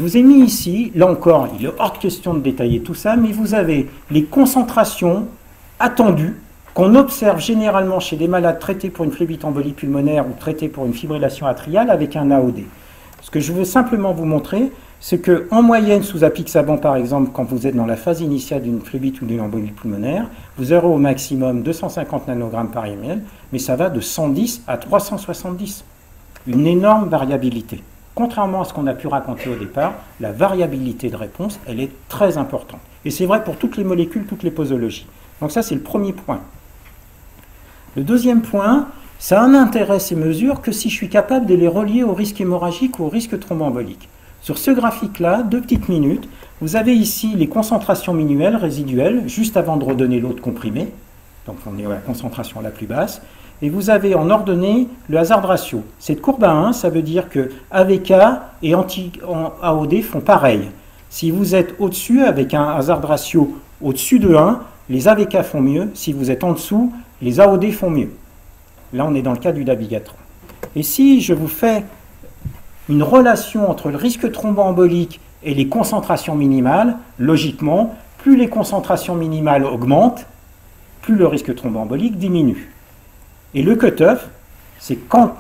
vous ai mis ici, là encore, il est hors de question de détailler tout ça, mais vous avez les concentrations attendues qu'on observe généralement chez des malades traités pour une phlébite embolie pulmonaire ou traités pour une fibrillation atriale avec un AOD. Ce que je veux simplement vous montrer, c'est qu'en moyenne, sous apixaban par exemple, quand vous êtes dans la phase initiale d'une phlébite ou d'une embolie pulmonaire, vous aurez au maximum 250 nanogrammes par ml, mais ça va de 110 à 370. Une énorme variabilité. Contrairement à ce qu'on a pu raconter au départ, la variabilité de réponse, elle est très importante. Et c'est vrai pour toutes les molécules, toutes les posologies. Donc ça, c'est le premier point. Le deuxième point, ça a un intérêt, ces mesures, que si je suis capable de les relier au risque hémorragique ou au risque thromboembolique. Sur ce graphique-là, 2 petites minutes, vous avez ici les concentrations minuelles, résiduelles, juste avant de redonner l'eau de comprimé. Donc on est à la concentration la plus basse. Et vous avez en ordonnée le hazard ratio. Cette courbe à 1, ça veut dire que AVK et anti-AOD font pareil. Si vous êtes au-dessus, avec un hazard ratio au-dessus de 1, les AVK font mieux. Si vous êtes en dessous, les AOD font mieux. Là, on est dans le cas du dabigatran. Et si je vous fais une relation entre le risque thromboembolique et les concentrations minimales, logiquement, plus les concentrations minimales augmentent, plus le risque thromboembolique diminue. Et le cutoff, c'est quand,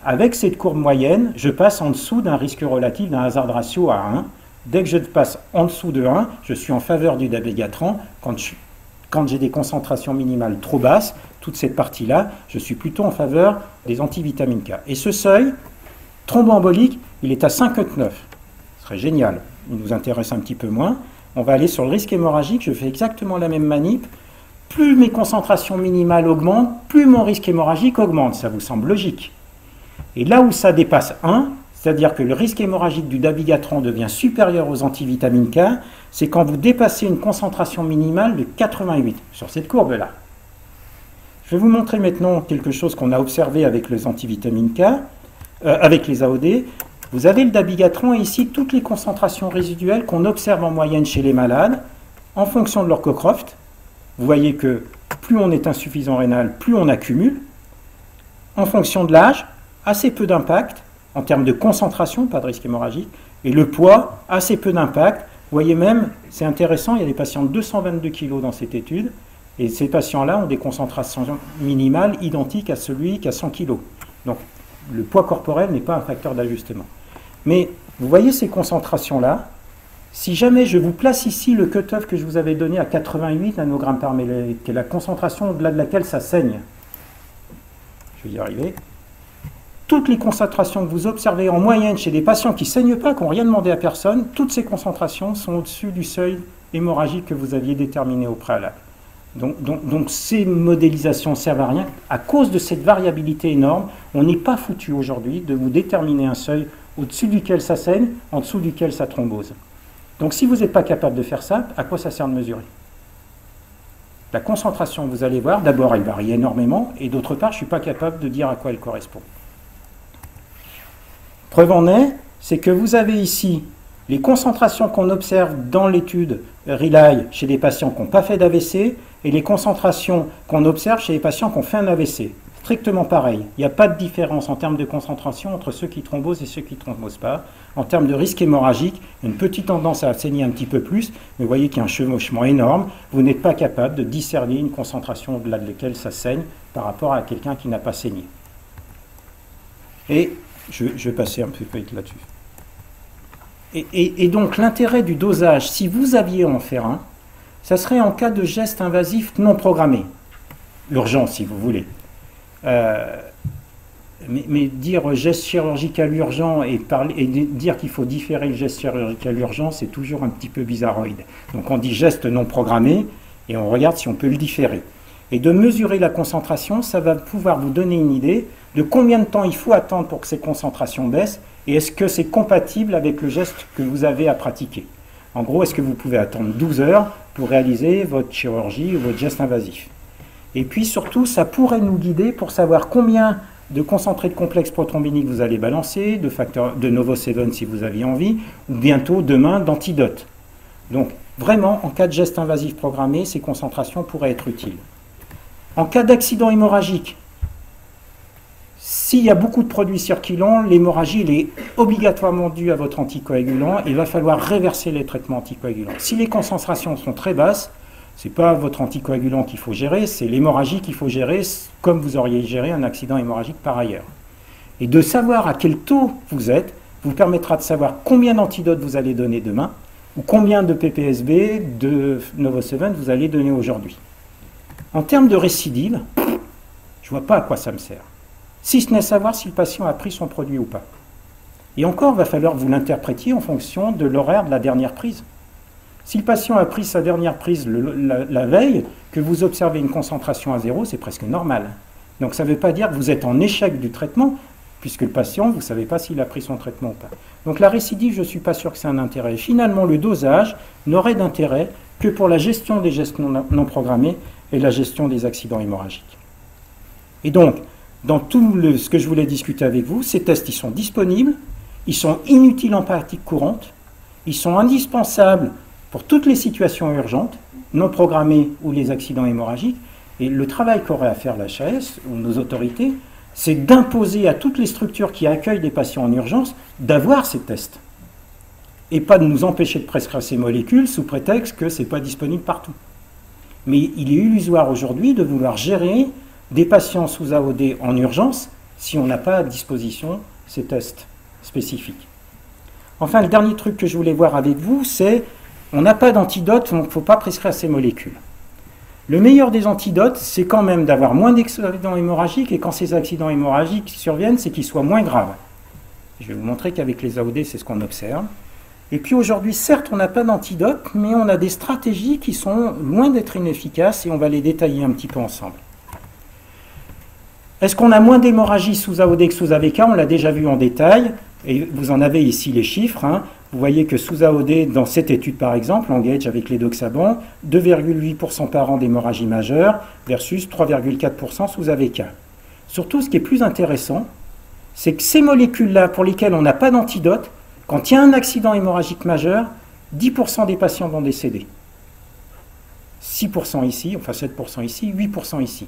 avec cette courbe moyenne, je passe en dessous d'un risque relatif d'un hazard ratio à 1. Dès que je passe en dessous de 1, je suis en faveur du dabigatran. Quand j'ai des concentrations minimales trop basses, toute cette partie-là, je suis plutôt en faveur des antivitamines K. Et ce seuil thromboembolique, il est à 5,9. Ce serait génial. Il nous intéresse un petit peu moins. On va aller sur le risque hémorragique. Je fais exactement la même manip. Plus mes concentrations minimales augmentent, plus mon risque hémorragique augmente. Ça vous semble logique. Et là où ça dépasse 1, c'est-à-dire que le risque hémorragique du dabigatran devient supérieur aux antivitamines K, c'est quand vous dépassez une concentration minimale de 88, sur cette courbe-là. Je vais vous montrer maintenant quelque chose qu'on a observé avec les antivitamines K, avec les AOD. Vous avez le dabigatran et ici toutes les concentrations résiduelles qu'on observe en moyenne chez les malades, en fonction de leur Cockcroft. Vous voyez que plus on est insuffisant rénal, plus on accumule. En fonction de l'âge, assez peu d'impact, en termes de concentration, pas de risque hémorragique, et le poids, assez peu d'impact. Vous voyez même, c'est intéressant, il y a des patients de 222 kg dans cette étude, et ces patients-là ont des concentrations minimales identiques à celui qui a 100 kg. Donc, le poids corporel n'est pas un facteur d'ajustement. Mais, vous voyez ces concentrations-là, si jamais je vous place ici le cutoff que je vous avais donné à 88 nanogrammes par millilitre, qui est la concentration au-delà de laquelle ça saigne, je vais y arriver, toutes les concentrations que vous observez en moyenne chez des patients qui ne saignent pas, qui n'ont rien demandé à personne, toutes ces concentrations sont au-dessus du seuil hémorragique que vous aviez déterminé au préalable. Donc ces modélisations ne servent à rien. À cause de cette variabilité énorme, on n'est pas foutu aujourd'hui de vous déterminer un seuil au-dessus duquel ça saigne, en dessous duquel ça thrombose. Donc si vous n'êtes pas capable de faire ça, à quoi ça sert de mesurer? La concentration, vous allez voir, d'abord elle varie énormément, et d'autre part, je ne suis pas capable de dire à quoi elle correspond. Preuve en est, c'est que vous avez ici les concentrations qu'on observe dans l'étude RELY chez des patients qui n'ont pas fait d'AVC et les concentrations qu'on observe chez les patients qui ont fait un AVC. Strictement pareil. Il n'y a pas de différence en termes de concentration entre ceux qui thrombosent et ceux qui ne thrombosent pas. En termes de risque hémorragique, il y a une petite tendance à saigner un petit peu plus, mais vous voyez qu'il y a un chevauchement énorme. Vous n'êtes pas capable de discerner une concentration au-delà de laquelle ça saigne par rapport à quelqu'un qui n'a pas saigné. Et je vais passer un petit peu vite là-dessus. Et donc l'intérêt du dosage, si vous aviez à en faire un, ça serait en cas de geste invasif non programmé. Urgent, si vous voulez. Mais dire geste chirurgical urgent et dire qu'il faut différer le geste chirurgical urgent, c'est toujours un petit peu bizarroïde. Donc on dit geste non programmé et on regarde si on peut le différer. Et de mesurer la concentration, ça va pouvoir vous donner une idée de combien de temps il faut attendre pour que ces concentrations baissent et est-ce que c'est compatible avec le geste que vous avez à pratiquer. En gros, est-ce que vous pouvez attendre 12 heures pour réaliser votre chirurgie ou votre geste invasif. Et puis surtout, ça pourrait nous guider pour savoir combien de concentrés de complexe prothrombinique vous allez balancer, de facteur de Novo7 si vous aviez envie, ou bientôt demain d'antidote. Donc vraiment, en cas de geste invasif programmé, ces concentrations pourraient être utiles. En cas d'accident hémorragique, S'il y a beaucoup de produits circulant, l'hémorragie elle est obligatoirement due à votre anticoagulant et il va falloir réverser les traitements anticoagulants. Si les concentrations sont très basses, ce n'est pas votre anticoagulant qu'il faut gérer, c'est l'hémorragie qu'il faut gérer comme vous auriez géré un accident hémorragique par ailleurs. Et de savoir à quel taux vous êtes vous permettra de savoir combien d'antidotes vous allez donner demain ou combien de PPSB, de Novoseven vous allez donner aujourd'hui. En termes de récidive, je ne vois pas à quoi ça me sert. Si ce n'est savoir si le patient a pris son produit ou pas. Et encore, il va falloir que vous l'interprétiez en fonction de l'horaire de la dernière prise. Si le patient a pris sa dernière prise la veille, que vous observez une concentration à 0, c'est presque normal. Donc ça ne veut pas dire que vous êtes en échec du traitement, puisque le patient, vous ne savez pas s'il a pris son traitement ou pas. Donc la récidive, je ne suis pas sûr que c'est un intérêt. Et finalement, le dosage n'aurait d'intérêt que pour la gestion des gestes non programmés et la gestion des accidents hémorragiques. Et donc, dans tout ce que je voulais discuter avec vous, ces tests ils sont disponibles, ils sont inutiles en pratique courante, ils sont indispensables pour toutes les situations urgentes, non programmées ou les accidents hémorragiques. Et le travail qu'aurait à faire l'HAS ou nos autorités, c'est d'imposer à toutes les structures qui accueillent des patients en urgence d'avoir ces tests. Et pas de nous empêcher de prescrire ces molécules sous prétexte que ce n'est pas disponible partout. Mais il est illusoire aujourd'hui de vouloir gérer des patients sous AOD en urgence si on n'a pas à disposition ces tests spécifiques. Enfin, le dernier truc que je voulais voir avec vous, c'est on n'a pas d'antidote, donc il ne faut pas prescrire ces molécules. Le meilleur des antidotes, c'est quand même d'avoir moins d'accidents hémorragiques, et quand ces accidents hémorragiques surviennent, c'est qu'ils soient moins graves. Je vais vous montrer qu'avec les AOD, c'est ce qu'on observe. Et puis aujourd'hui, certes, on n'a pas d'antidote, mais on a des stratégies qui sont loin d'être inefficaces, et on va les détailler un petit peu ensemble. Est-ce qu'on a moins d'hémorragie sous AOD que sous AVK? On l'a déjà vu en détail, et vous en avez ici les chiffres. Vous voyez que sous AOD, dans cette étude par exemple, Engage avec les Doxaban, 2,8% par an d'hémorragie majeure versus 3,4% sous AVK. Surtout, ce qui est plus intéressant, c'est que ces molécules-là, pour lesquelles on n'a pas d'antidote, quand il y a un accident hémorragique majeur, 10% des patients vont décéder. 6% ici, enfin 7% ici, 8% ici.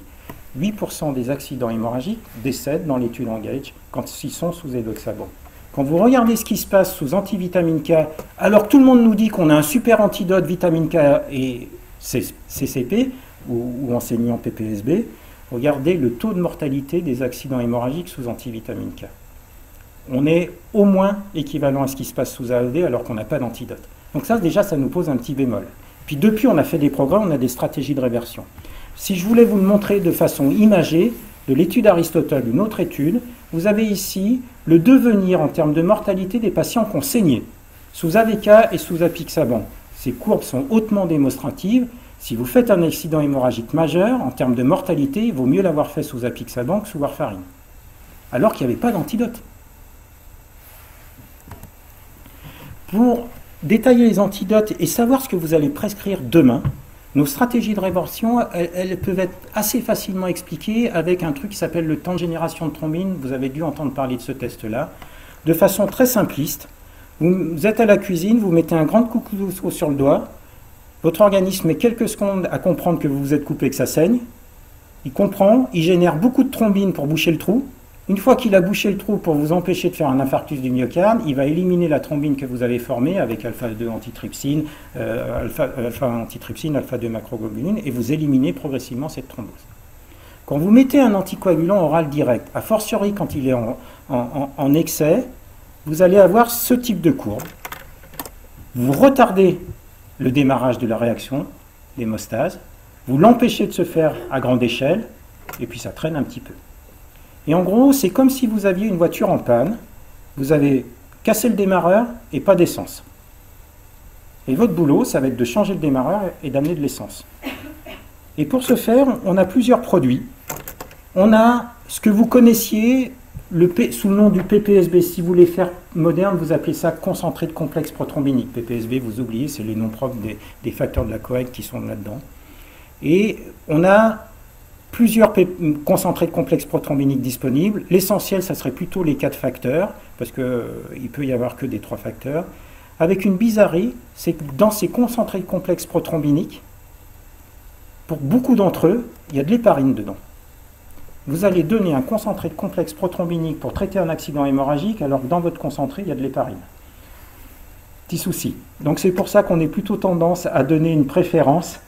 8% des accidents hémorragiques décèdent dans l'étude Engage quand ils sont sous Edoxaban. Quand vous regardez ce qui se passe sous antivitamine K, alors que tout le monde nous dit qu'on a un super antidote vitamine K et CCP, ou enseignant PPSB, regardez le taux de mortalité des accidents hémorragiques sous antivitamine K. On est au moins équivalent à ce qui se passe sous AOD alors qu'on n'a pas d'antidote. Donc ça, déjà, ça nous pose un petit bémol. Puis depuis, on a fait des programmes, on a des stratégies de réversion. Si je voulais vous le montrer de façon imagée, de l'étude Aristotle, une autre étude, vous avez ici le devenir en termes de mortalité des patients qui ont saigné, sous AVK et sous apixaban. Ces courbes sont hautement démonstratives. Si vous faites un accident hémorragique majeur, en termes de mortalité, il vaut mieux l'avoir fait sous apixaban que sous warfarine, alors qu'il n'y avait pas d'antidote. Pour détailler les antidotes et savoir ce que vous allez prescrire demain, nos stratégies de réversion, elles peuvent être assez facilement expliquées avec un truc qui s'appelle le temps de génération de thrombine. Vous avez dû entendre parler de ce test-là. De façon très simpliste, vous êtes à la cuisine, vous mettez un grand coup de couteau sur le doigt, votre organisme met quelques secondes à comprendre que vous vous êtes coupé, que ça saigne. Il comprend, il génère beaucoup de thrombine pour boucher le trou. Une fois qu'il a bouché le trou pour vous empêcher de faire un infarctus du myocarde, il va éliminer la thrombine que vous avez formée avec alpha-2 antitrypsine, alpha-antitrypsine, alpha-2 macroglobuline, et vous éliminez progressivement cette thrombose. Quand vous mettez un anticoagulant oral direct, a fortiori quand il est en excès, vous allez avoir ce type de courbe. Vous retardez le démarrage de la réaction, l'hémostase, vous l'empêchez de se faire à grande échelle, et puis ça traîne un petit peu. Et en gros, c'est comme si vous aviez une voiture en panne, vous avez cassé le démarreur et pas d'essence. Et votre boulot, ça va être de changer le démarreur et d'amener de l'essence. Et pour ce faire, on a plusieurs produits. On a ce que vous connaissiez sous le nom du PPSB. Si vous voulez faire moderne, vous appelez ça concentré de complexe prothrombinique. PPSB, vous oubliez, c'est les noms propres des facteurs de la coag qui sont là-dedans. Et on a plusieurs concentrés de complexe prothrombinique disponibles. L'essentiel, ça serait plutôt les 4 facteurs, parce qu'il ne peut y avoir que des 3 facteurs. Avec une bizarrerie, c'est que dans ces concentrés de complexe prothrombinique, pour beaucoup d'entre eux, il y a de l'héparine dedans. vous allez donner un concentré de complexe prothrombinique pour traiter un accident hémorragique, alors que dans votre concentré, il y a de l'héparine. Petit souci. Donc c'est pour ça qu'on est plutôt tendance à donner une préférence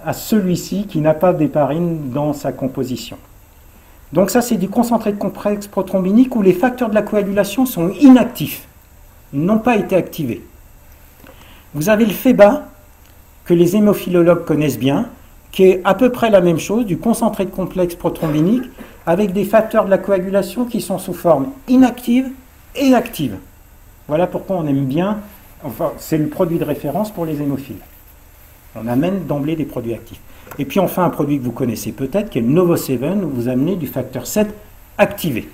à celui-ci qui n'a pas d'héparine dans sa composition. Donc ça, c'est du concentré de complexe prothrombinique où les facteurs de la coagulation sont inactifs. Ils n'ont pas été activés. Vous avez le FEBA, que les hémophilologues connaissent bien, qui est à peu près la même chose, du concentré de complexe prothrombinique, avec des facteurs de la coagulation qui sont sous forme inactive et active. Voilà pourquoi on aime bien, enfin, c'est le produit de référence pour les hémophiles. On amène d'emblée des produits actifs. Et puis enfin, un produit que vous connaissez peut-être, qui est le Novo7, où vous amenez du facteur 7 activé.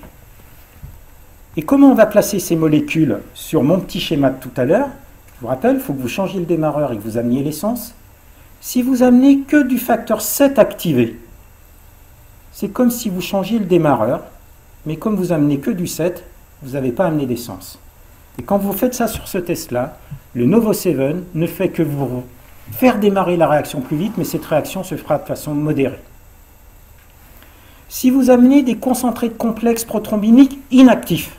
Et comment on va placer ces molécules sur mon petit schéma de tout à l'heure? Je vous rappelle, il faut que vous changiez le démarreur et que vous ameniez l'essence. Si vous amenez que du facteur 7 activé, c'est comme si vous changiez le démarreur, mais comme vous amenez que du 7, vous n'avez pas amené d'essence. Et quand vous faites ça sur ce test-là, le Novo7 ne fait que vous faire démarrer la réaction plus vite, mais cette réaction se fera de façon modérée. Si vous amenez des concentrés de complexe prothrombinique inactifs,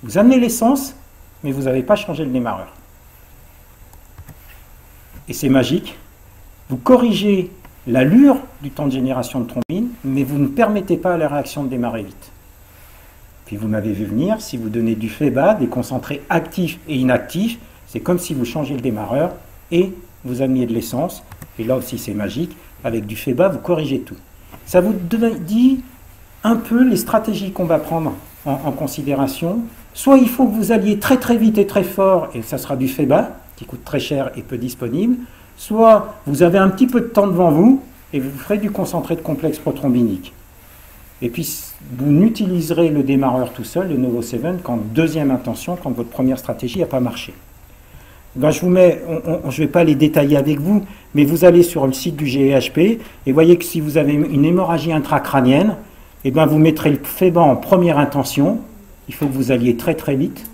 vous amenez l'essence, mais vous n'avez pas changé le démarreur. Et c'est magique, vous corrigez l'allure du temps de génération de thrombine, mais vous ne permettez pas à la réaction de démarrer vite. Puis vous m'avez vu venir, si vous donnez du FEBA, des concentrés actifs et inactifs, c'est comme si vous changez le démarreur et vous ameniez de l'essence. Et là aussi c'est magique, avec du FEBA, vous corrigez tout. Ça vous dit un peu les stratégies qu'on va prendre en considération. Soit il faut que vous alliez très très vite et très fort, et ça sera du FEBA, qui coûte très cher et peu disponible. Soit vous avez un petit peu de temps devant vous, et vous ferez du concentré de complexe prothrombinique. Et puis, vous n'utiliserez le démarreur tout seul, le Novo7, qu'en deuxième intention, quand votre première stratégie n'a pas marché. Ben, je ne vais pas les détailler avec vous, mais vous allez sur le site du GEHP, et voyez que si vous avez une hémorragie intracrânienne, et ben vous mettrez le FEBA en première intention. Il faut que vous alliez très très vite,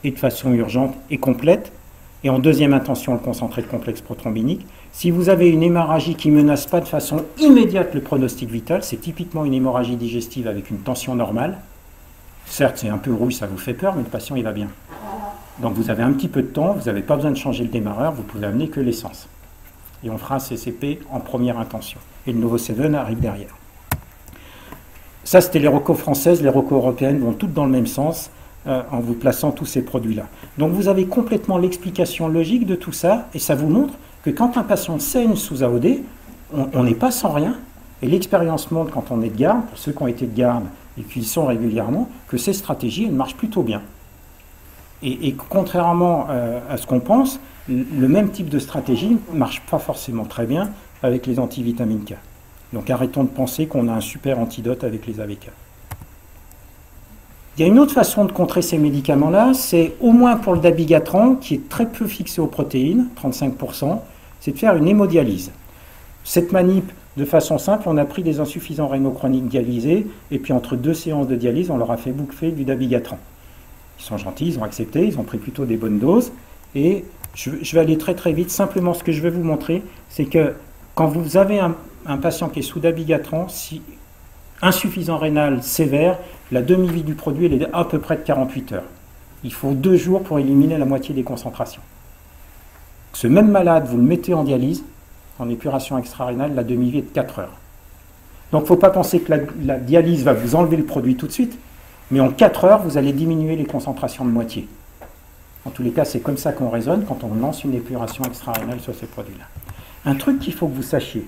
et de façon urgente et complète. Et en deuxième intention, le concentré de complexe prothrombinique. Si vous avez une hémorragie qui ne menace pas de façon immédiate le pronostic vital, c'est typiquement une hémorragie digestive avec une tension normale. Certes, c'est un peu rouge, ça vous fait peur, mais le patient, il va bien. Donc vous avez un petit peu de temps, vous n'avez pas besoin de changer le démarreur, vous pouvez amener que l'essence. Et on fera un CCP en première intention. Et le Novo7 arrive derrière. Ça, c'était les recos françaises, les recos européennes vont toutes dans le même sens. En vous plaçant tous ces produits-là. Donc vous avez complètement l'explication logique de tout ça, et ça vous montre que quand un patient saigne sous AOD, on n'est pas sans rien, et l'expérience montre quand on est de garde, pour ceux qui ont été de garde et qui y sont régulièrement, que ces stratégies, elles marchent plutôt bien. Et contrairement à ce qu'on pense, le même type de stratégie ne marche pas forcément très bien avec les antivitamines K. Donc arrêtons de penser qu'on a un super antidote avec les AVK. Il y a une autre façon de contrer ces médicaments-là, c'est au moins pour le dabigatran, qui est très peu fixé aux protéines, 35%, c'est de faire une hémodialyse. Cette manip, de façon simple, on a pris des insuffisants rénaux chroniques dialysés, et puis entre 2 séances de dialyse, on leur a fait bouffer du dabigatran. Ils sont gentils, ils ont accepté, ils ont pris plutôt des bonnes doses, et je vais aller très très vite. Simplement, ce que je vais vous montrer, c'est que quand vous avez un patient qui est sous dabigatran, si insuffisant rénal sévère, la demi-vie du produit elle est à peu près de 48 heures. Il faut 2 jours pour éliminer la moitié des concentrations. Ce même malade, vous le mettez en dialyse, en épuration extra-rénale, la demi-vie est de 4 heures. Donc il ne faut pas penser que la dialyse va vous enlever le produit tout de suite, mais en 4 heures, vous allez diminuer les concentrations de moitié. En tous les cas, c'est comme ça qu'on raisonne quand on lance une épuration extra-rénale sur ces produits-là. Un truc qu'il faut que vous sachiez.